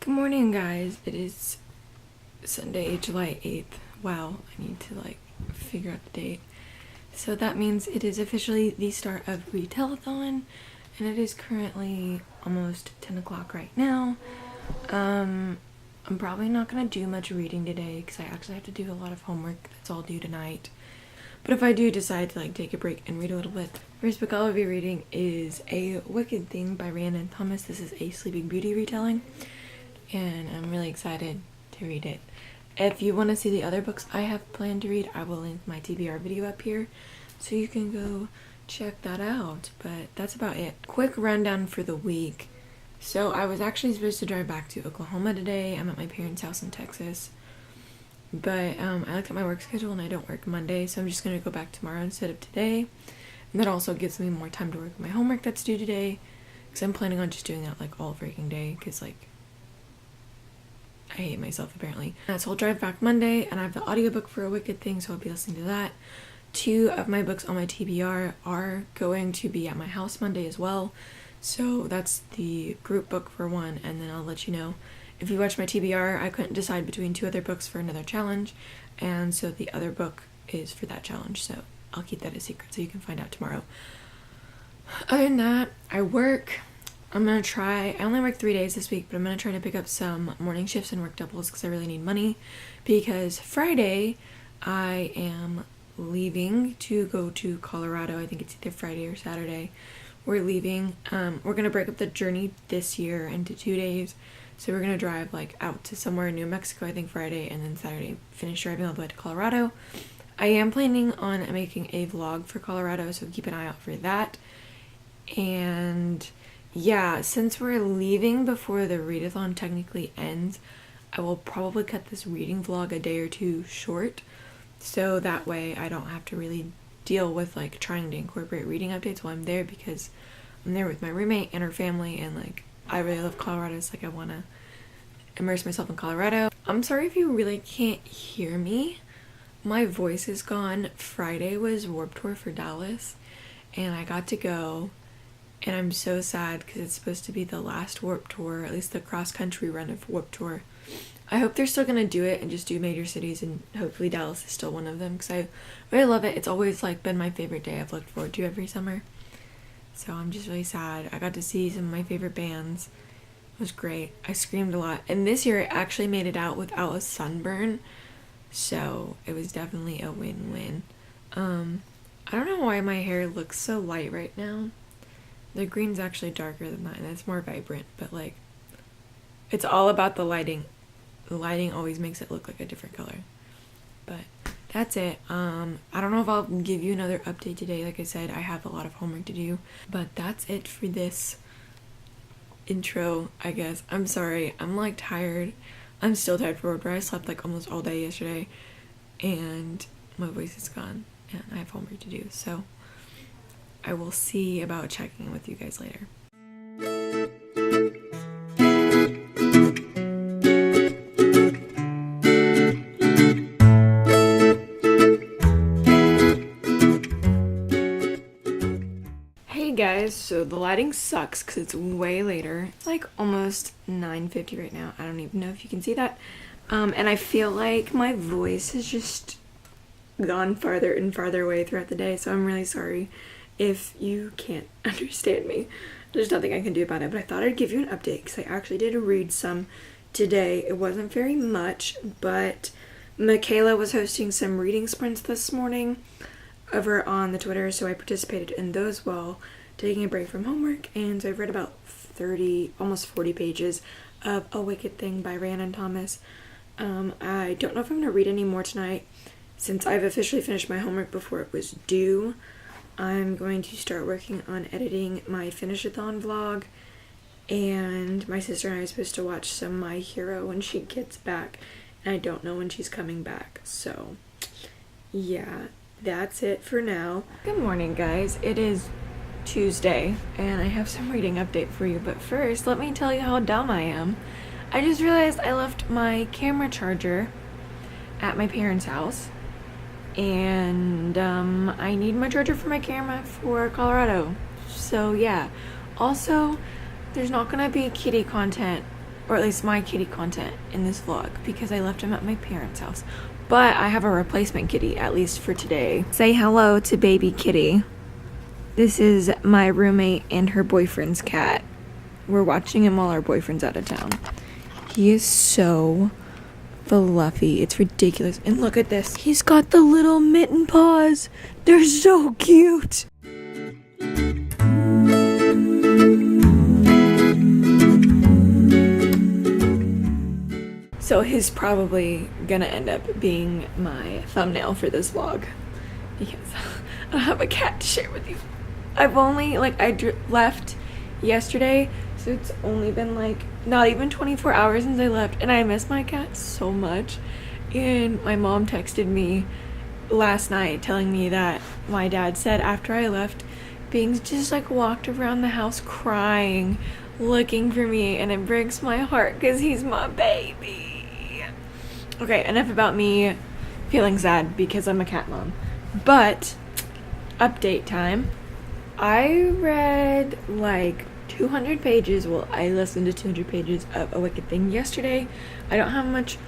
Good morning, guys. It is Sunday, July 8th. Wow, I need to figure out the date. So that means it is officially the start of Retell-a-thon, and it is currently almost 10 o'clock right now. I'm probably not going to do much reading today because I actually have to do a lot of homework that's all due tonight. But if I do decide to take a break and read a little bit, the first book I'll be reading is A Wicked Thing by Rhiannon Thomas. This is a Sleeping Beauty retelling, and I'm really excited to read it. If you want to see the other books I have planned to read, I will link my TBR video up here so you can go check that out. But that's about it. Quick rundown for the week. So I was actually supposed to drive back to Oklahoma today. I'm at my parents' house in Texas. But I looked at my work schedule and I don't work Monday, so I'm just going to go back tomorrow instead of today. And that also gives me more time to work my homework that's due today, because I'm planning on just doing that all freaking day, because I hate myself apparently. So I'll drive back Monday, and I have the audiobook for A Wicked Thing, so I'll be listening to that. 2 of my books on my TBR are going to be at my house Monday as well, so that's the group book for one, and then I'll let you know. If you watch my TBR, I couldn't decide between 2 other books for another challenge, and so the other book is for that challenge, so I'll keep that a secret so you can find out tomorrow. Other than that, I work. I only work 3 days this week, but I'm going to try to pick up some morning shifts and work doubles because I really need money, because Friday I am leaving to go to Colorado. I think it's either Friday or Saturday. We're leaving. We're going to break up the journey this year into 2 days. So we're going to drive out to somewhere in New Mexico, I think Friday, and then Saturday finish driving all the way to Colorado. I am planning on making a vlog for Colorado, so keep an eye out for that. And yeah, since we're leaving before the readathon technically ends, I will probably cut this reading vlog a day or 2 short, so that way I don't have to really deal with trying to incorporate reading updates while I'm there, because I'm there with my roommate and her family, and I really love Colorado, so I want to immerse myself in Colorado. I'm sorry if you really can't hear me. My voice is gone. Friday was Warped Tour for Dallas, and I got to go, and I'm so sad because it's supposed to be the last Warped Tour, at least the cross-country run of Warped Tour. I hope they're still going to do it and just do major cities, and hopefully Dallas is still one of them, because I really love it. It's always been my favorite day I've looked forward to every summer. So I'm just really sad. I got to see some of my favorite bands. It was great. I screamed a lot. And this year I actually made it out without a sunburn. So it was definitely a win-win. I don't know why my hair looks so light right now. The green's actually darker than that, and it's more vibrant. But it's all about the lighting. The lighting always makes it look like a different color. But that's it. I don't know if I'll give you another update today. Like I said, I have a lot of homework to do. But that's it for this intro, I guess. I'm sorry. I'm tired. I'm still tired for work. I slept almost all day yesterday. And my voice is gone. And I have homework to do. So I will see about checking in with you guys later. Guys, so the lighting sucks because it's way later. It's almost 9:50 right now. I don't even know if you can see that. And I feel like my voice has just gone farther and farther away throughout the day, so I'm really sorry if you can't understand me. There's nothing I can do about it, but I thought I'd give you an update because I actually did read some today. It wasn't very much, but Michaela was hosting some reading sprints this morning over on the Twitter, so I participated in those while taking a break from homework, and so I've read about 30, almost 40 pages of A Wicked Thing by Rhiannon Thomas. I don't know if I'm going to read any more tonight, since I've officially finished my homework before it was due. I'm going to start working on editing my Finish-a-thon vlog, and my sister and I are supposed to watch some My Hero when she gets back, and I don't know when she's coming back, so yeah, that's it for now. Good morning, guys. It is Tuesday, and I have some reading update for you, but first let me tell you how dumb I am. I just realized I left my camera charger at my parents' house, and I need my charger for my camera for Colorado, so yeah. Also, there's not gonna be kitty content or at least my kitty content in this vlog, because I left him at my parents' house. But I have a replacement kitty, at least for today. Say hello to baby kitty. This is my roommate and her boyfriend's cat. We're watching him while our boyfriend's out of town. He is so fluffy. It's ridiculous. And look at this. He's got the little mitten paws. They're so cute. So he's probably gonna end up being my thumbnail for this vlog, because I don't have a cat to share with you. I've only, like, left yesterday, so it's only been like not even 24 hours since I left, and I miss my cat so much. And my mom texted me last night telling me that my dad said after I left, Bings just like walked around the house crying, looking for me, and it breaks my heart because he's my baby. Okay, enough about me feeling sad because I'm a cat mom. But update time. I read like 200 pages. Well, I listened to 200 pages of A Wicked Thing yesterday. I don't have much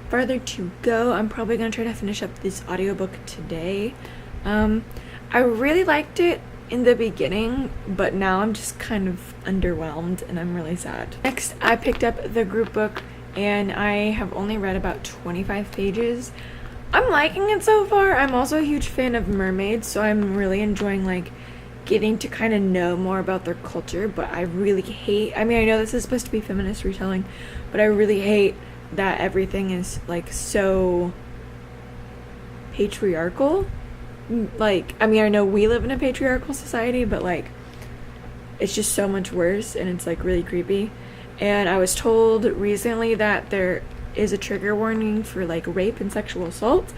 further to go. I'm probably gonna try to finish up this audiobook today. I really liked it in the beginning, but now I'm just kind of underwhelmed and I'm really sad. Next, I picked up the group book and I have only read about 25 pages. I'm liking it so far. I'm also a huge fan of mermaids, so I'm really enjoying like getting to kind of know more about their culture. But I really hate, I mean, I know this is supposed to be feminist retelling, but I really hate that everything is like so patriarchal. Like, I mean, I know we live in a patriarchal society, but like it's just so much worse, and it's like really creepy. And I was told recently that there is a trigger warning for like rape and sexual assault,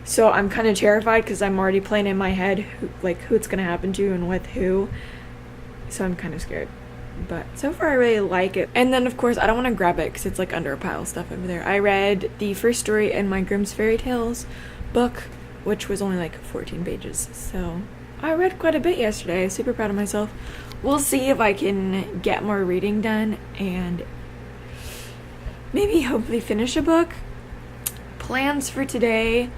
so I'm kind of terrified because I'm already playing in my head who it's gonna happen to and with who, so I'm kind of scared. But so far I really like it. And then of course I don't want to grab it because it's like under a pile of stuff over there. I read the first story in my Grimm's Fairy Tales book, which was only like 14 pages, so I read quite a bit yesterday. Super proud of myself. We'll see if I can get more reading done and maybe hopefully finish a book. Plans for today,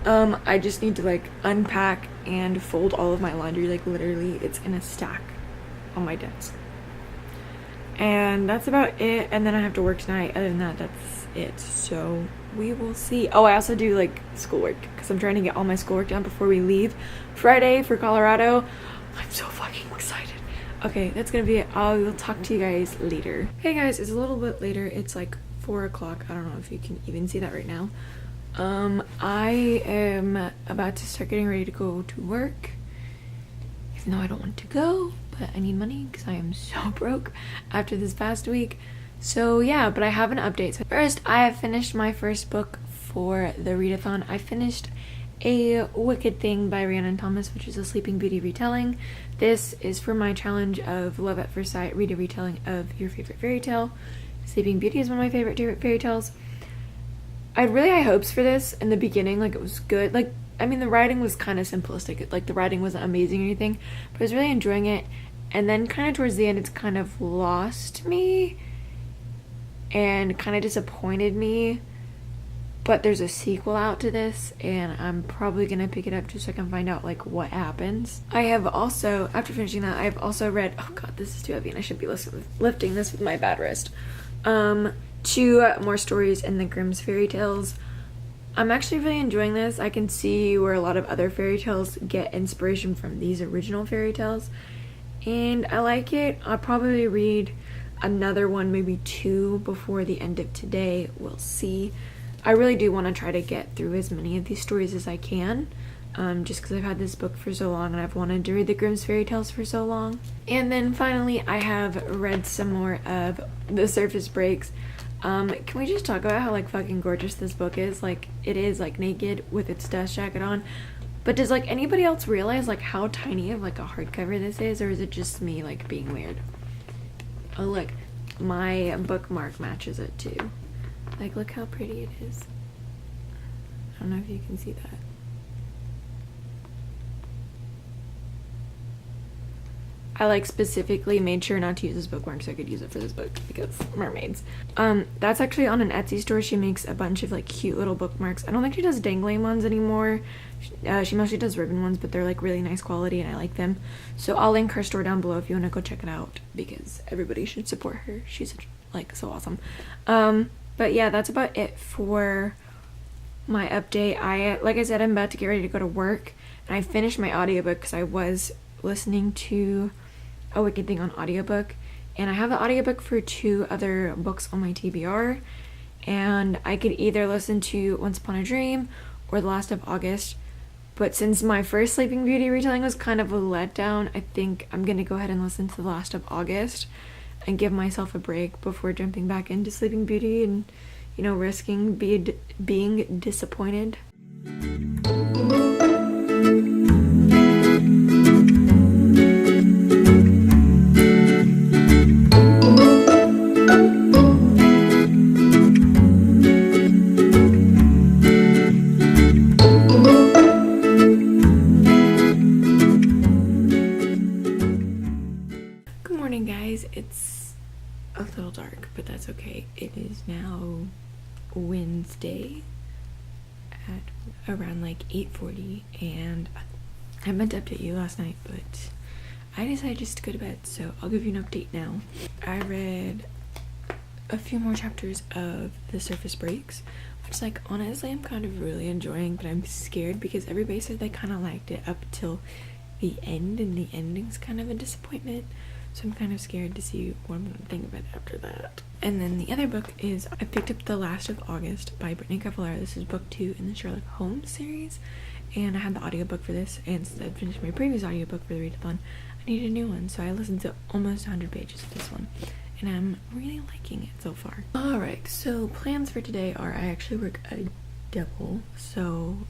I just need to like unpack and fold all of my laundry. Like literally it's in a stack on my desk, and that's about it. And then I have to work tonight. Other than that, that's it. So we will see. Oh, I also do like schoolwork because I'm trying to get all my schoolwork done before we leave Friday for Colorado. I'm so fucking excited. Okay, that's gonna be it. I will talk to you guys later. Hey guys, it's a little bit later. It's like 4 o'clock. I don't know if you can even see that right now. I am about to start getting ready to go to work, even though I don't want to go, but I need money because I am so broke after this past week. So yeah, but I have an update. So first, I have finished my first book for the readathon. I finished A Wicked Thing by Rhiannon Thomas, which is a Sleeping Beauty retelling. This is for my challenge of Love at First Sight, read a retelling of your favorite fairy tale. Sleeping Beauty is one of my favorite fairy tales. I had really high hopes for this in the beginning. Like, it was good. Like, I mean, the writing was kind of simplistic. Like, the writing wasn't amazing or anything, but I was really enjoying it. And then kind of towards the end, it's kind of lost me and kind of disappointed me. But there's a sequel out to this, and I'm probably gonna pick it up just so I can find out like what happens. I have also, after finishing that, I have also read, oh god, this is too heavy and I should be lifting this with my bad wrist. 2 more stories in the Grimm's Fairy Tales. I'm actually really enjoying this. I can see where a lot of other fairy tales get inspiration from these original fairy tales, and I like it. I'll probably read another one, maybe 2 before the end of today. We'll see. I really do want to try to get through as many of these stories as I can, just because I've had this book for so long and I've wanted to read the Grimm's Fairy Tales for so long. And then finally, I have read some more of The Surface Breaks. Can we just talk about how like fucking gorgeous this book is? Like, it is like naked with its dust jacket on, but does like anybody else realize like how tiny of like a hardcover this is, or is it just me like being weird? Oh look, my bookmark matches it too. Like, look how pretty it is. I don't know if you can see that. I like specifically made sure not to use this bookmark so I could use it for this book because mermaids. That's actually on an Etsy store. She makes a bunch of like cute little bookmarks. I don't think she does dangling ones anymore. She mostly does ribbon ones, but they're like really nice quality and I like them. So I'll link her store down below if you want to go check it out because everybody should support her. She's like so awesome. But yeah, that's about it for my update. Like I said, I'm about to get ready to go to work and I finished my audiobook because I was listening to A Wicked Thing on audiobook, and I have the audiobook for 2 other books on my TBR, and I could either listen to Once Upon a Dream or The Last of August, but since my first Sleeping Beauty retelling was kind of a letdown, I think I'm gonna go ahead and listen to The Last of August and give myself a break before jumping back into Sleeping Beauty and, you know, risking being disappointed. It's a little dark, but that's okay. It is now Wednesday at around like 8:40, and I meant to update you last night, but I decided just to go to bed, so I'll give you an update now. I read a few more chapters of The Surface Breaks, which, like, honestly I'm kind of really enjoying, but I'm scared because everybody said they kind of liked it up till the end, and the ending's kind of a disappointment. So I'm kind of scared to see what I'm going to think of it after that. And then the other book is, I picked up The Last of August by Brittany Cavallaro. This is book 2 in the Sherlock Holmes series. And I had the audiobook for this, and since I finished my previous audiobook for the readathon, I needed a new one. So I listened to almost 100 pages of this one. And I'm really liking it so far. Alright, so plans for today are I actually work a double. So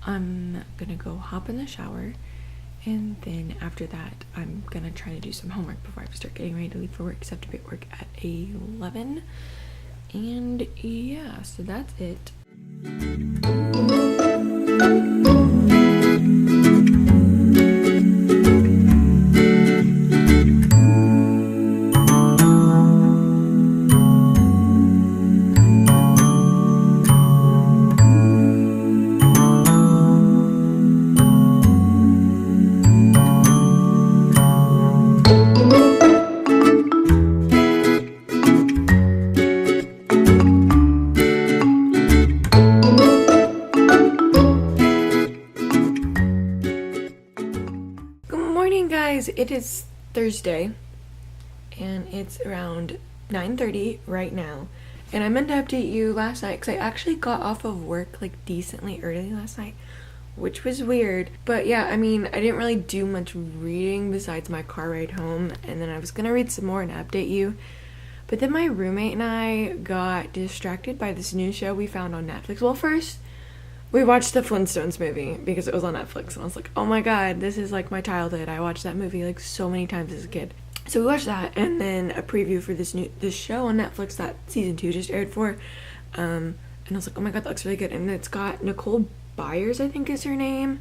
I'm going to go hop in the shower. And then after that, I'm gonna try to do some homework before I start getting ready to leave for work, because I have to be at work at 11. And yeah, so that's it. It is Thursday and it's around 9:30 right now, and I meant to update you last night because I actually got off of work like decently early last night, which was weird. But yeah, I mean, I didn't really do much reading besides my car ride home, and then I was gonna read some more and update you, but then my roommate and I got distracted by this new show we found on Netflix. Well, first we watched the Flintstones movie because it was on Netflix, and I was like, oh my god, this is like my childhood. I watched that movie like so many times as a kid. So we watched that, and then a preview for this show on Netflix that season 2 just aired for, and I was like, oh my god, that looks really good. And it's got Nicole Byers, I think is her name,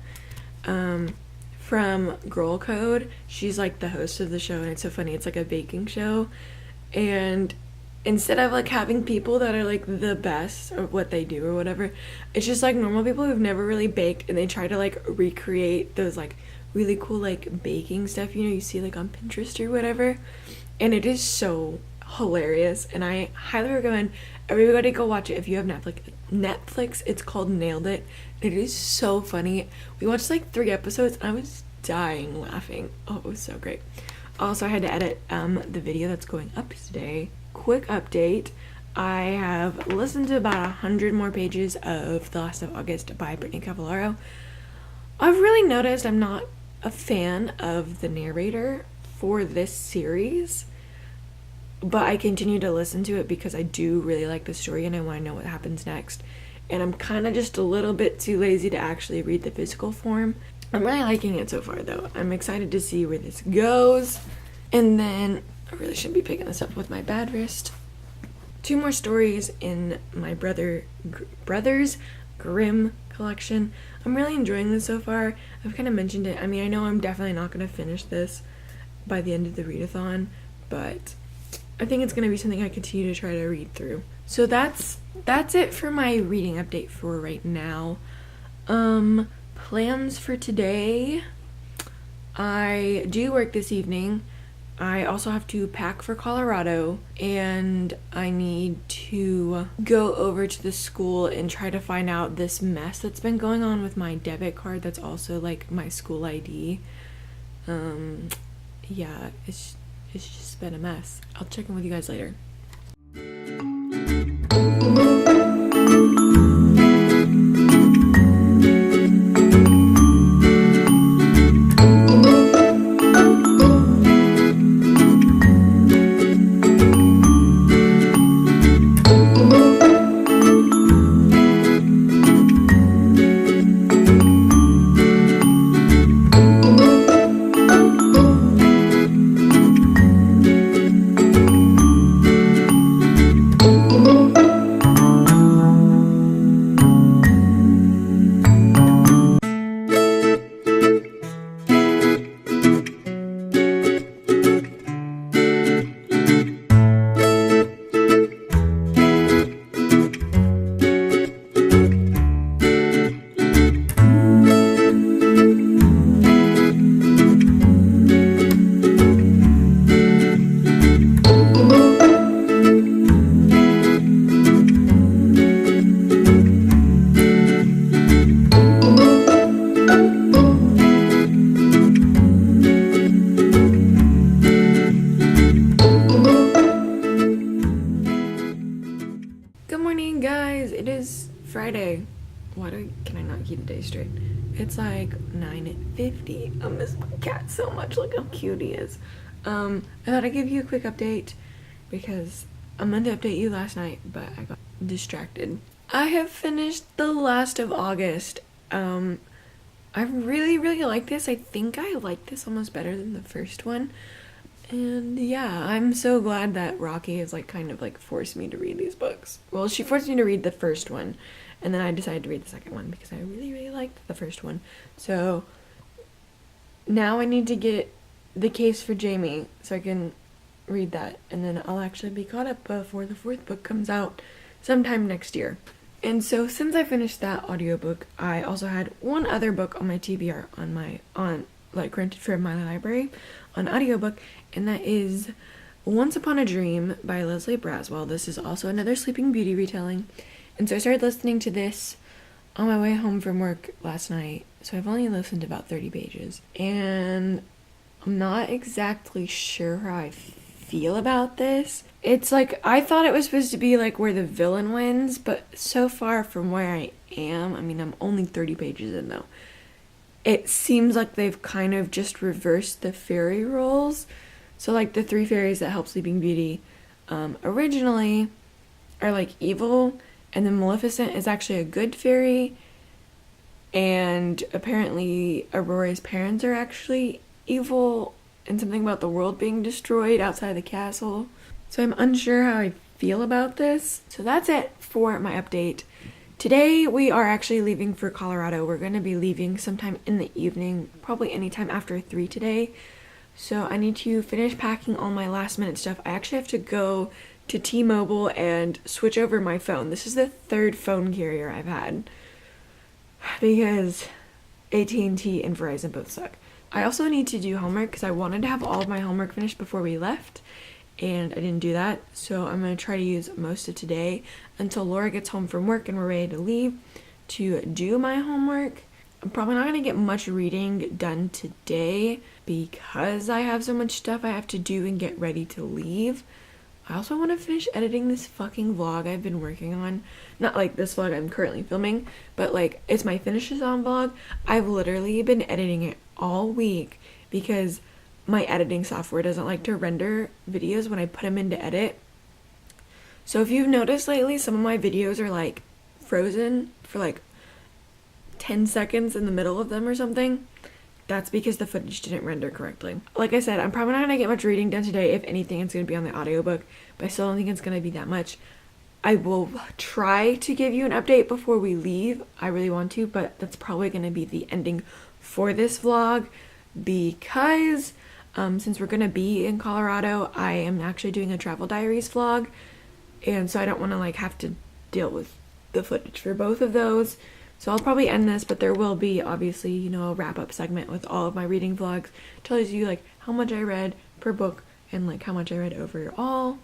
from Girl Code. She's like the host of the show, and it's so funny. It's like a baking show, and instead of like having people that are like the best at what they do or whatever, it's just like normal people who've never really baked, and they try to like recreate those like really cool like baking stuff, you know, you see like on Pinterest or whatever, and it is so hilarious, and I highly recommend everybody go watch it if you have Netflix. It's called Nailed It. It is so funny. We watched like 3 episodes and I was dying laughing. Oh, it was so great. Also, I had to edit the video that's going up today. Quick update, I have listened to about 100 more pages of The Last of August by Brittany Cavallaro. I've really noticed I'm not a fan of the narrator for this series, but I continue to listen to it because I do really like the story and I want to know what happens next, and I'm kind of just a little bit too lazy to actually read the physical form. I'm really liking it so far though. I'm excited to see where this goes. And then I really shouldn't be picking this up with my bad wrist. 2 more stories in my Brothers Grimm collection. I'm really enjoying this so far. I've kind of mentioned it. I mean, I know I'm definitely not going to finish this, by the end of the readathon, but I think it's going to be something I continue to try to read through. So that's it for my reading update for right now. Plans for today. I do work this evening. I also have to pack for Colorado, and I need to go over to the school and try to find out this mess that's been going on with my debit card that's also like my school ID. Yeah, it's just been a mess. I'll check in with you guys later. Friday. Can I not keep the day straight? It's like 9:50. I miss my cat so much. Look how cute he is. I thought I'd give you a quick update because I meant to update you last night, but I got distracted. I have finished The Last of August. I really like this. I think I like this almost better than the first one. And yeah, I'm so glad that Rocky has kind of forced me to read these books. Well, she forced me to read the first one, and then I decided to read the second one because I really liked the first one. So now I need to get The Case for Jamie so I can read that, and then I'll actually be caught up before the fourth book comes out sometime next year. And so since I finished that audiobook, I also had one other book on my TBR rented from my library on audiobook, and that is Once Upon a Dream by Leslie Braswell. This is also another Sleeping Beauty retelling. And so I started listening to this on my way home from work last night. So I've only listened to about 30 pages. And I'm not exactly sure how I feel about this. It's I thought it was supposed to be where the villain wins, but so far from where I am, I'm only 30 pages in though. It seems like they've kind of just reversed the fairy roles. So the three fairies that help Sleeping Beauty originally are evil, and then Maleficent is actually a good fairy, and apparently Aurora's parents are actually evil, and something about the world being destroyed outside the castle. So I'm unsure how I feel about this. So that's it for my update. Today we are actually leaving for Colorado. We're going to be leaving sometime in the evening, probably anytime after 3 today. So I need to finish packing all my last minute stuff. I actually have to go to T-Mobile and switch over my phone. This is the third phone carrier I've had because AT&T and Verizon both suck. I also need to do homework because I wanted to have all of my homework finished before we left, and I didn't do that. So I'm going to try to use most of today until Laura gets home from work and we're ready to leave to do my homework. I'm probably not going to get much reading done today because I have so much stuff I have to do and get ready to leave. I also want to finish editing this fucking vlog I've been working on. Not this vlog I'm currently filming, but it's my finishes on vlog. I've literally been editing it all week because my editing software doesn't like to render videos when I put them in to edit. So if you've noticed lately, some of my videos are frozen for 10 seconds in the middle of them or something. That's because the footage didn't render correctly. Like I said, I'm probably not going to get much reading done today. If anything, it's going to be on the audiobook, but I still don't think it's going to be that much. I will try to give you an update before we leave. I really want to, but that's probably going to be the ending for this vlog because Since we're gonna be in Colorado, I am actually doing a travel diaries vlog, and so I don't want to like have to deal with the footage for both of those. So I'll probably end this, but there will be obviously, you know, a wrap-up segment with all of my reading vlogs. It tells you like how much I read per book and like how much I read overall.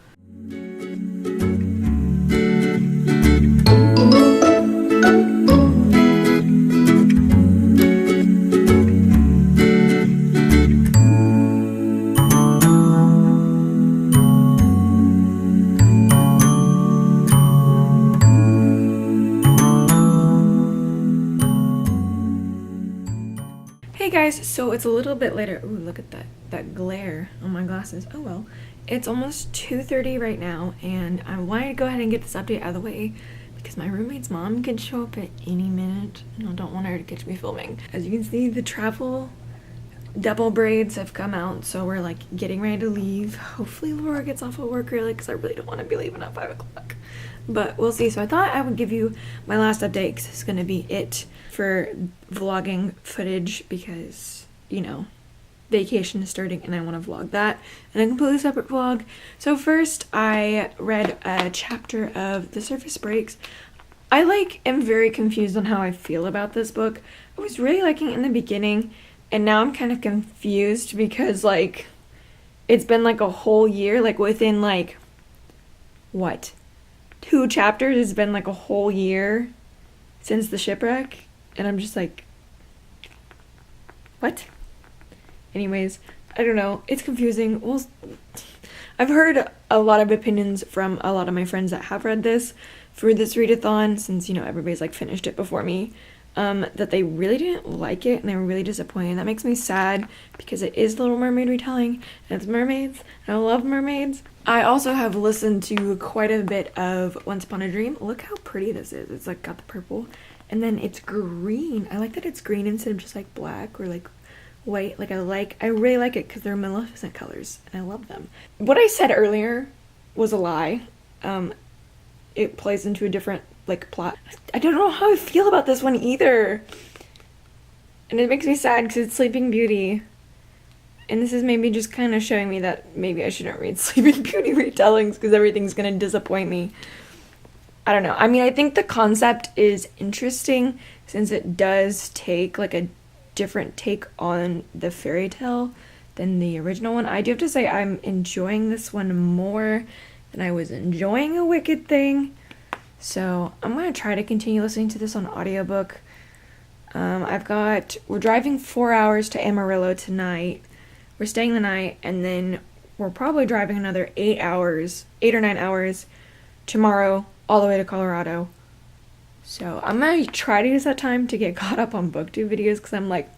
Hey guys, so it's a little bit later. Ooh, look at that glare on my glasses. Oh well. It's almost 2:30 right now, and I wanted to go ahead and get this update out of the way because my roommate's mom can show up at any minute, and I don't want her to catch me filming. As you can see, the travel double braids have come out, so we're like getting ready to leave. Hopefully Laura gets off of work early because I really don't want to be leaving at 5 o'clock. But we'll see. So I thought I would give you my last update because it's going to be it for vlogging footage because, you know, vacation is starting and I want to vlog that in a completely separate vlog. So first I read a chapter of The Surface Breaks. I am very confused on how I feel about this book. I was really liking it in the beginning, and now I'm kind of confused because like it's been like a whole year, like within like what, 2 chapters, it's been like a whole year since the shipwreck, and I'm just like, what? Anyways, I don't know, it's confusing. Well, I've heard a lot of opinions from a lot of my friends that have read this for this read-a-thon, since, you know, everybody's like finished it before me, that they really didn't like it and they were really disappointed. That makes me sad because it is Little Mermaid retelling and it's mermaids and I love mermaids. I also have listened to quite a bit of Once Upon a Dream. Look how pretty this is. It's like got the purple and then it's green. I like that it's green instead of just like black or like white. I really like it because they're Maleficent colors and I love them. What I said earlier was a lie. It plays into a different like plot. I don't know how I feel about this one either, and it makes me sad because it's Sleeping Beauty, and this is maybe just kind of showing me that maybe I shouldn't read Sleeping Beauty retellings because everything's gonna disappoint me. I don't know. I mean, I think the concept is interesting since it does take like a different take on the fairy tale than the original one. I do have to say I'm enjoying this one more than I was enjoying A Wicked Thing. So I'm going to try to continue listening to this on audiobook. We're driving 4 hours to Amarillo tonight. We're staying the night, and then we're probably driving another 8 or 9 hours tomorrow all the way to Colorado. So I'm going to try to use that time to get caught up on booktube videos because I'm like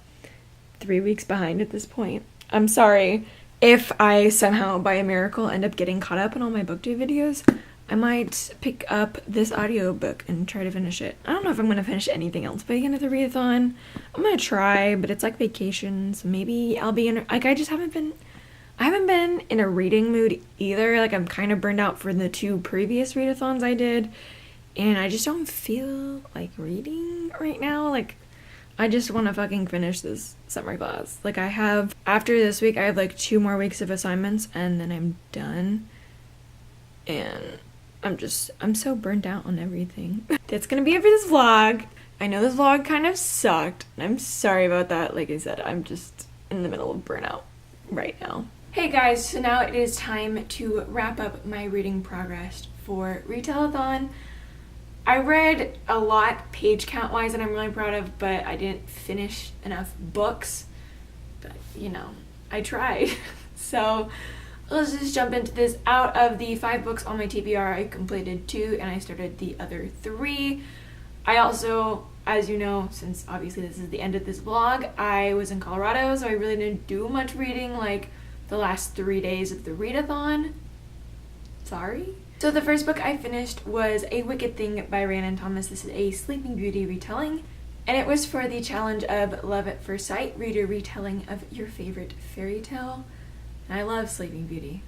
3 weeks behind at this point. I'm sorry if I somehow by a miracle end up getting caught up on all my booktube videos. I might pick up this audiobook and try to finish it. I don't know if I'm going to finish anything else by the end of the readathon. I'm going to try, but it's like vacation, so maybe I'll be in, like, I haven't been in a reading mood either. Like, I'm kind of burned out for the 2 previous readathons I did, and I just don't feel like reading right now. Like, I just want to fucking finish this summer class. Like, after this week, I have like 2 more weeks of assignments, and then I'm done. And I'm so burnt out on everything. That's gonna be it for this vlog. I know this vlog kind of sucked, and I'm sorry about that. Like I said, I'm just in the middle of burnout right now. Hey guys, so now it is time to wrap up my reading progress for Retell-a-thon. I read a lot page count wise that I'm really proud of, but I didn't finish enough books. But, you know, I tried. So let's just jump into this. Out of the 5 books on my TBR, I completed 2 and I started the other 3. I also, as you know, since obviously this is the end of this vlog, I was in Colorado, so I really didn't do much reading like the last 3 days of the readathon. Sorry. So the first book I finished was A Wicked Thing by Rhiannon Thomas. This is a Sleeping Beauty retelling, and it was for the challenge of Love at First Sight, read a retelling of your favorite fairy tale. And I love Sleeping Beauty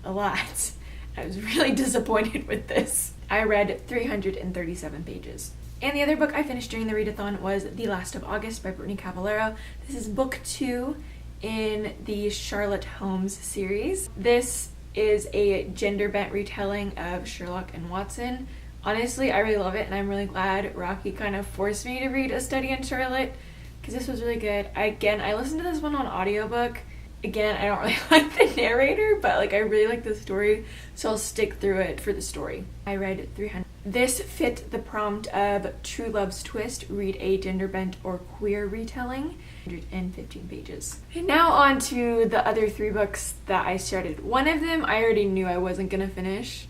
a lot. I was really disappointed with this. I read 337 pages. And the other book I finished during the readathon was The Last of August by Brittany Cavallero. This is book 2 in the Charlotte Holmes series. This is a gender-bent retelling of Sherlock and Watson. Honestly, I really love it, and I'm really glad Rocky kind of forced me to read A Study in Charlotte, because this was really good. I listened to this one on audiobook. Again, I don't really like the narrator, but like I really like the story, so I'll stick through it for the story. I read 300. This fit the prompt of True Love's Twist, read a gender-bent or queer retelling. 115 pages. And now on to the other 3 books that I started. One of them I already knew I wasn't gonna finish.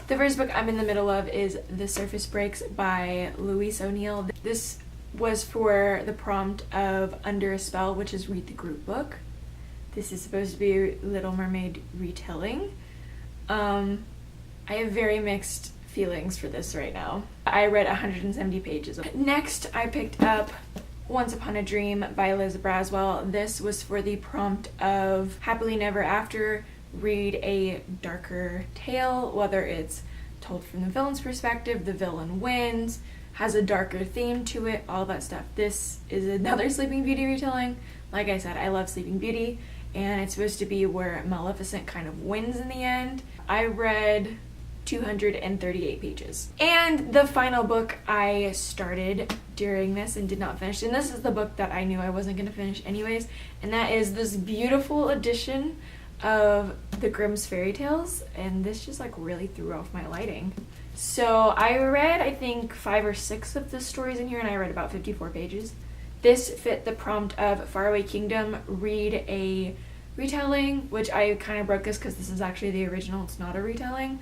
The first book I'm in the middle of is The Surface Breaks by Louise O'Neill. This was for the prompt of Under a Spell, which is read the group book. This is supposed to be a Little Mermaid retelling. I have very mixed feelings for this right now. I read 170 pages. Next, I picked up Once Upon a Dream by Liz Braswell. This was for the prompt of Happily Never After, read a darker tale, whether it's told from the villain's perspective, the villain wins, has a darker theme to it, all that stuff. This is another Sleeping Beauty retelling. Like I said, I love Sleeping Beauty, and it's supposed to be where Maleficent kind of wins in the end. I read 238 pages. And the final book I started during this and did not finish, and this is the book that I knew I wasn't going to finish anyways, and that is this beautiful edition of the Grimm's Fairy Tales, and this just like really threw off my lighting. So I read I think 5 or 6 of the stories in here, and I read about 54 pages. This fit the prompt of Faraway Kingdom, read a retelling, which I kind of broke this because this is actually the original, it's not a retelling,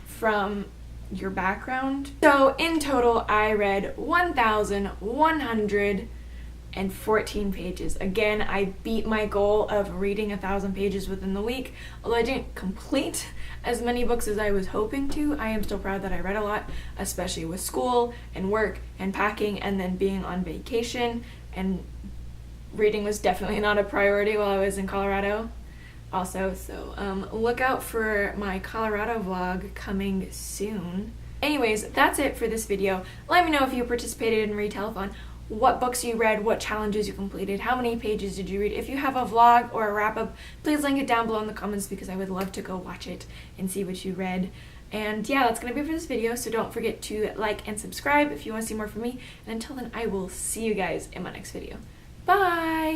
from your background. So in total I read 1,114 pages. Again, I beat my goal of reading 1,000 pages within the week. Although I didn't complete as many books as I was hoping to, I am still proud that I read a lot, especially with school and work and packing and then being on vacation, and reading was definitely not a priority while I was in Colorado also. So look out for my Colorado vlog coming soon. Anyways, that's it for this video. Let me know if you participated in Retell-a-thon, what books you read, what challenges you completed, how many pages did you read. If you have a vlog or a wrap-up, please link it down below in the comments because I would love to go watch it and see what you read. And yeah, that's gonna be it for this video, so don't forget to like and subscribe if you want to see more from me. And until then, I will see you guys in my next video. Bye!